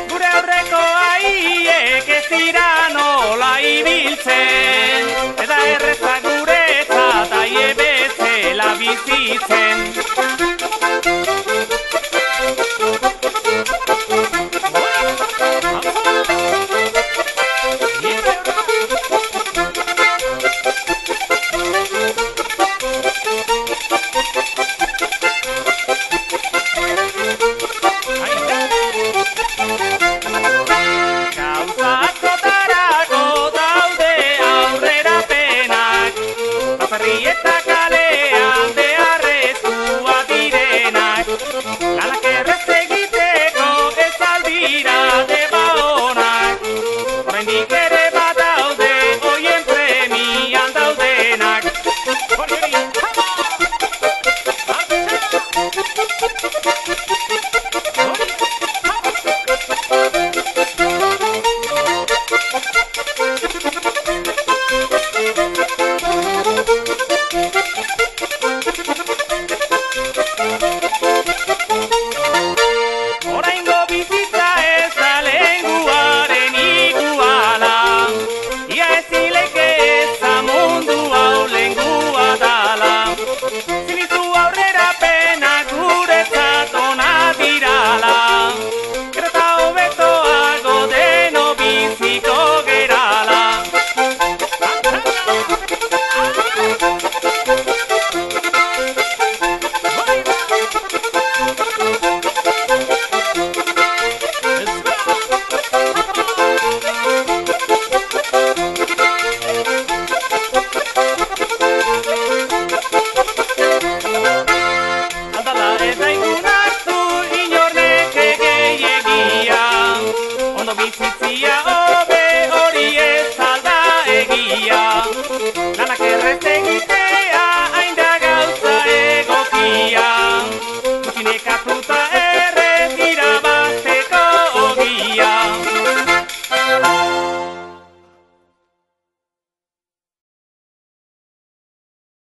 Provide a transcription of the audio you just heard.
Gure aurreko aiek ez dira nola ibiltzen, eta erreza guretzat aie bezala bizitzen. Eta kalean beharrezkoa direnak, lanak errez egiteko ez aldira deba honak. Oraindik ere badaude hoien premian daudenak. Hori!